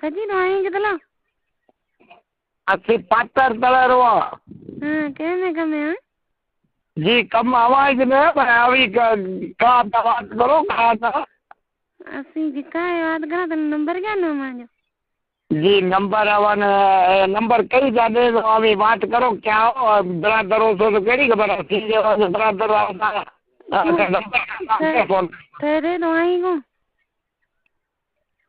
सची तो आई कितला अस्सी पातर तला रहा हाँ कैसे कम है जी कम आवाज में मैं अभी कहा था बात करो कहा था अस्सी जिका है बात करा तो नंबर क्या नाम आ जो जी नंबर अवन नंबर कई जाने तो अभी बात करो क्या हो बरादर हो तो कड़ी खबर है सीधे वाले बरादर आता नंबर फोन तेरे तो आई को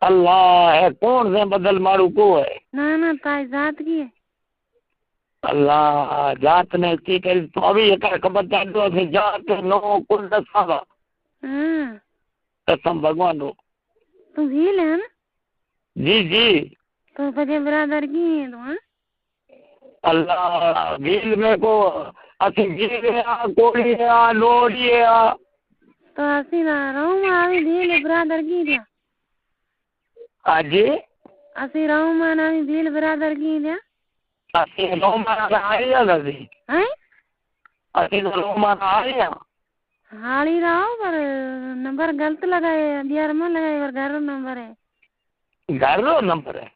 अल्लाह है कौन से बदल मारू को है ना ताई जात की है अल्लाह जात ने की कर तो अभी एक खबर जातो से जात नो कुल दसावा हाँ कसम भगवान हो तू भील है ना जी जी तो बजे बरादर की है तो हाँ अल्लाह भील में को असी भील है कोड़ी है लोड़ी है तो अस्सी ना रहूँ अभी भील बरादर की दिया अजी अस्सी रहूँ माना अभी भील बरादर की दिया असी रोमाना आई है दादी हैं असी तो रोमाना आई है हाल ही रहो पर नंबर गलत लगाए बिहार में लगाए पर घर नंबर है घर रो नंबर है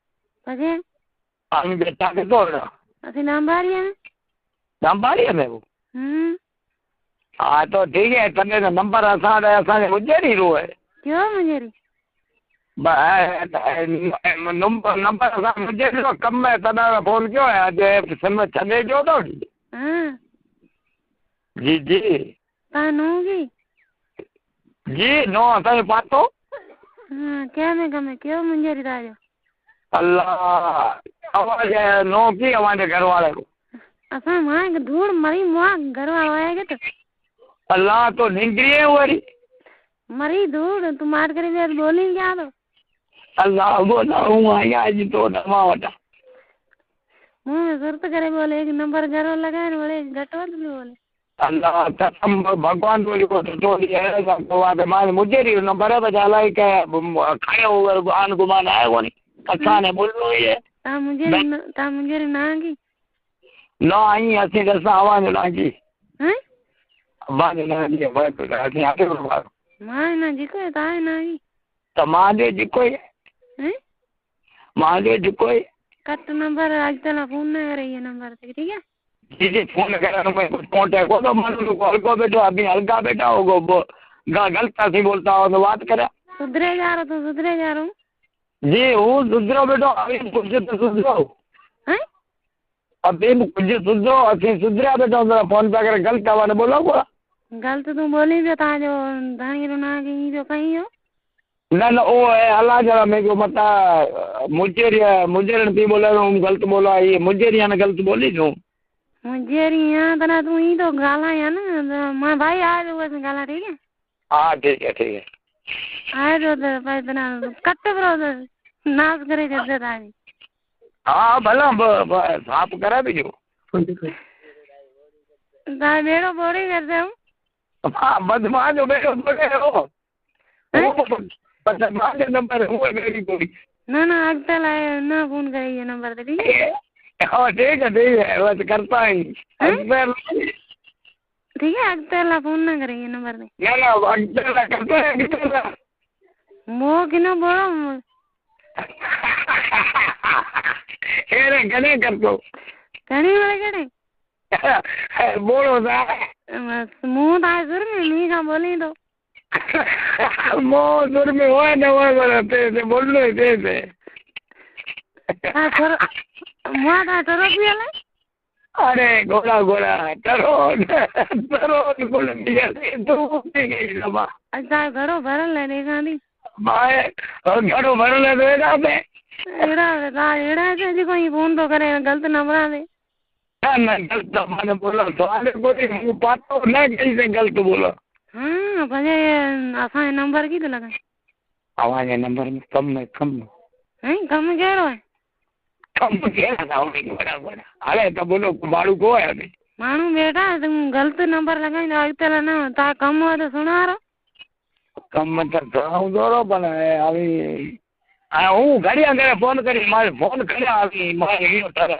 बजे हम बेटा के तो अस्सी नाम बारी है नंबर है वो हाँ तो ठीक है तने तो नंबर असां मुझे नहीं रो है क्यों मुझे नंबर असां मुझे रो कम में तना फोन क्यों है आज समय छने जो तो हाँ जी जी तानूगी जी नो असां पातो हाँ क्या में कम है क्यों मुझे रिताजो अल्लाह आवाज नो की हमारे घर वाले को असां मां धूड़ मरी मुआ घर वाला आएगा तो अल्लाह तो निंगरी है वरी मरी धूड़ तू मार करे मैं बोली क्या तो अल्लाह बोला हूँ आया जी तो नवा वटा मुंह में सुरत करे बोले एक नंबर घर लगाए बोले घटवा तो बोले अल्लाह कसम भगवान बोली को तो है तो आते मां मुझे री नंबर है बजा लाई के खाए हुए आन गुमान आए वो नहीं अच्छा ने बोल लो ये ता मुझे ना की ना आई ऐसे जैसा आवाज ना की हैं आवाज ना की बात ऐसे आते हो बात मां ना जी को ता ना की तो मां दे जी कोई हैं मां दे जी कोई कट नंबर आज तक फोन ना करे ये नंबर से ठीक है जी जी फोन करा मैं कांटेक्ट को तो मालूम कॉल को बेटो अभी हल्का बेटा होगो गलत ऐसी बोलता हो तो बात करे सुधरे जा रहा हूँ जी वो सुधरो बेटो अभी कुछ तो सुधरो हैं अभी कुछ सुधरो अभी सुधरा बेटो मेरा फोन पे करे गलत आवाज बोलो को गलत तू बोली भी था जो धानी ना की जो कहीं हो ना वो है अल्लाह जरा मेरे को मता मुझे नहीं बोला गलत बोला ये मुझे ने गलत बोली जो मुझे यहाँ तना तू ही तो गाला है ना मैं भाई आ जाओ वैसे गाला ठीक है हाँ ठीक है आ जाओ तो भाई तना कट करो तो नाश करे जैसे तारी हाँ भला साफ करा भी जो ता बेड़ो बोरी करते हूँ हाँ बदमाश हो बेटो बोले हो बदमाश नंबर हुआ मेरी कोई ना अगता लाए ना फोन करे ये नंबर पे ठीक है हाँ ठीक है बस करता ही ठीक है अगता ला फोन ना करे ये नंबर पे ना अगला करता है मो किनो बोलो केरे कने कर दो कने वाले कने बोलो सा मुंह ता सुर में मी का बोली तो मो सुर में हो ना वो ते बोल लो ते हां सर मुआ ता तरो पियाला अरे गोला तरो गोला दिया तो के लबा अच्छा घड़ो भरल है देखा दी माए घड़ो भरल है देखा बे एड़ा से जी कोई फोन तो करे गलत नंबर दे ना गलत मैंने बोला तो आले कोई मुंह पातो ना कैसे गलत बोला हां भले असा नंबर की तो लगा आवाज नंबर में कम है कम कह रहा है कम कह रहा हूं बड़ा अरे तो बोलो मारू को है अभी मानू बेटा तुम गलत नंबर लगाई ना अगते ना ता कम हो तो सुना रहा कम तो हूँ दौरो पण अभी हूँ घड़िया करे फोन करी मारे फोन करे अभी मारे हीरो ठरे